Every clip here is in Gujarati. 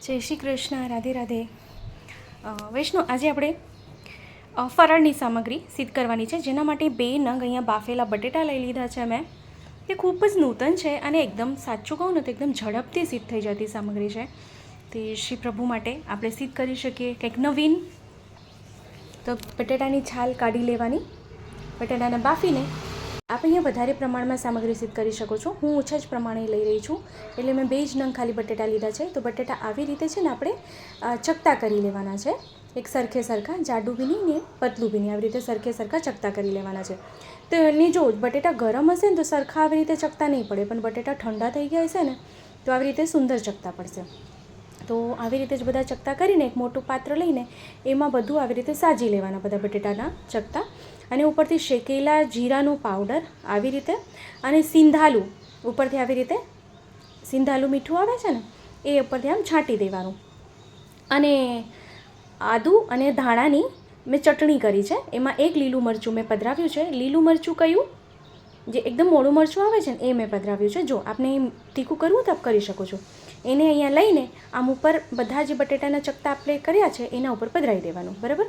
જય શ્રી કૃષ્ણ, રાધે રાધે. વૈષ્ણુ, આજે આપણે ફરાળની સામગ્રી સિદ્ધ કરવાની છે, જેના માટે 2 નંગ અહીંયા બાફેલા બટેટા લઈ લીધા છે મેં. તે ખૂબ જ નૂતન છે અને એકદમ સાચું કહું ને તો એકદમ ઝડપથી સિદ્ધ થઈ જતી સામગ્રી છે. તે શ્રી પ્રભુ માટે આપણે સિદ્ધ કરી શકીએ કંઈક નવીન. તો બટેટાની છાલ કાઢી લેવાની, બટેટાને બાફીને આપણે અહીંયા વધારે પ્રમાણમાં સામગ્રી સિદ્ધ કરી શકો છો. હું ઓછા જ પ્રમાણે લઈ રહી છું, એટલે મેં 2 જ નંગ ખાલી બટેટા લીધા છે. તો બટેટા આવી રીતે છે ને આપણે ચકતા કરી લેવાના છે, એક સરખે સરખા, જાડું બી નહીં ને પતલું બી નહીં, આવી રીતે સરખે સરખા ચકતા કરી લેવાના છે. તો એની જો બટેટા ગરમ હશે ને તો સરખા આવી રીતે ચકતા નહીં પડે, પણ બટેટા ઠંડા થઈ ગયા હશે ને તો આવી રીતે સુંદર ચકતા પડશે. તો આવી રીતે જ બધા ચકતા કરીને એક મોટું પાત્ર લઈને એમાં બધું આવી રીતે સાજી લેવાના બધા બટેટાના ચકતા, અને ઉપરથી શેકેલા જીરાનો પાવડર આવી રીતે, અને સિંધાલું ઉપરથી આવી રીતે, સિંધાલું મીઠું આવે છે ને એ ઉપરથી આમ છાંટી દેવાનું. અને આદું અને ધાણાની મેં ચટણી કરી છે, એમાં 1 લીલું મરચું મેં પધરાવ્યું છે. લીલું મરચું કયું? જે એકદમ મોડું મરચું આવે છે ને એ મેં પધરાવ્યું છે. જો આપને તીખું કરવું તો આપ કરી શકો છો. એને અહીંયા લઈને આમ ઉપર બધા જે બટેટાના ચકતા આપણે કર્યા છે એના ઉપર પધરાવી દેવાનું, બરાબર.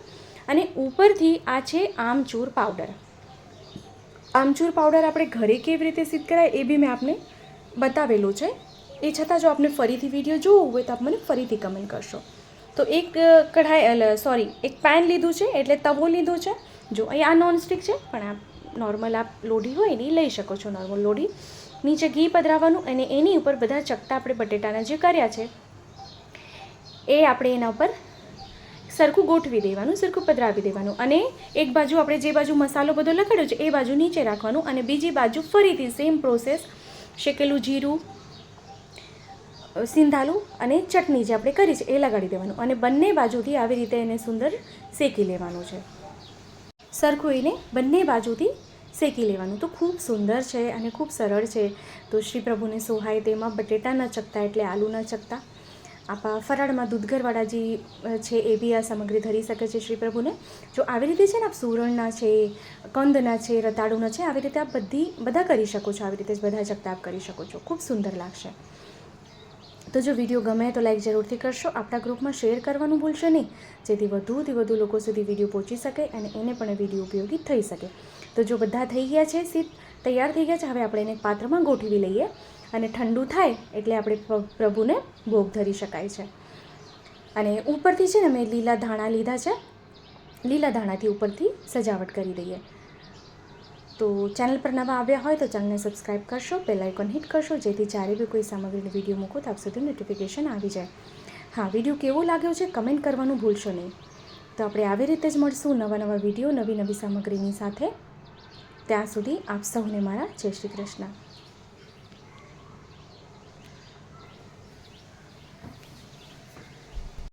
અને ઉપરથી આ છે આમચૂર પાવડર. આમચૂર પાવડર આપણે ઘરે કેવી રીતે સિદ્ધ કરાય એ બી મેં આપને બતાવેલું છે. એ છતાં જો આપને ફરીથી વિડીયો જોવું હોય તો આપ મને ફરીથી કમેન્ટ કરશો. તો એક એક પેન લીધું છે, એટલે તવો લીધો છે. જો અહીં આ નોનસ્ટિક છે, પણ આ નોર્મલ આપ લોઢી હોય ને એ લઈ શકો છો, નોર્મલ લોઢી. નીચે ઘી પધરાવવાનું અને એની ઉપર બધા ચકતા આપણે બટેટાના જે કર્યા છે એ આપણે એના ઉપર સરખું ગોઠવી દેવાનું, સરખું પધરાવી દેવાનું. અને એક બાજુ આપણે જે બાજુ મસાલો બધો લખાડ્યો છે એ બાજુ નીચે રાખવાનું, અને બીજી બાજુ ફરીથી સેમ પ્રોસેસ, શેકેલું જીરું, સિંધાલું અને ચટણી જે આપણે કરી છે એ લગાડી દેવાનું. અને બંને બાજુથી આવી રીતે એને સુંદર શેકી લેવાનું છે, સરખું એને બંને બાજુથી શેકી લેવાનું. તો ખૂબ સુંદર છે અને ખૂબ સરળ છે. તો શ્રી પ્રભુને સોહાય તેમાં બટેટાના ચકતા એટલે આલુના ચકતા. આપણા ફરાળમાં દૂધઘરવાળા જે છે એ બી આ સામગ્રી ધરી શકે છે શ્રી પ્રભુને. જો આવી રીતે છે ને આપ સુરણના છે, કંદના છે, રતાળુના છે, આવી રીતે આપ બધા કરી શકો છો. આવી રીતે જ બધા ચકતા આપ કરી શકો છો, ખૂબ સુંદર લાગશે. તો જો વિડીયો ગમે તો લાઈક જરૂરથી કરશો, આપણા ગ્રુપમાં શેર કરવાનું ભૂલશો નહીં, જેથી વધુથી વધુ લોકો સુધી વિડીયો પહોંચી શકે અને એને પણ વિડીયો ઉપયોગી થઈ શકે. તો જો બધા થઈ ગયા છે, તૈયાર થઈ ગયા છે, હવે આપણે એને પાત્રમાં ગોઠવી લઈએ, અને ઠંડુ થાય એટલે આપણે પ્રભુને ભોગ ધરી શકાય છે. અને ઉપરથી છે ને મેં લીલા ધાણા લીધા છે, લીલા ધાણાથી ઉપરથી સજાવટ કરી દઈએ. તો ચેનલ પર નવા આવ્યા હોય તો ચેનલને સબસ્ક્રાઈબ કરશો, બેલ આઇકોન હિટ કરશો, જેથી જ્યારે બી કોઈ સામગ્રીનો વિડીયો મૂકો તો આપ સુધી નોટિફિકેશન આવી જાય. હા, વિડીયો કેવો લાગ્યો છે કમેન્ટ કરવાનું ભૂલશો નહીં. તો આપણે આવી રીતે જ મળશું નવા વિડીયો, નવી સામગ્રીની સાથે. ત્યાં સુધી આપ સૌને મારા જય શ્રી કૃષ્ણ.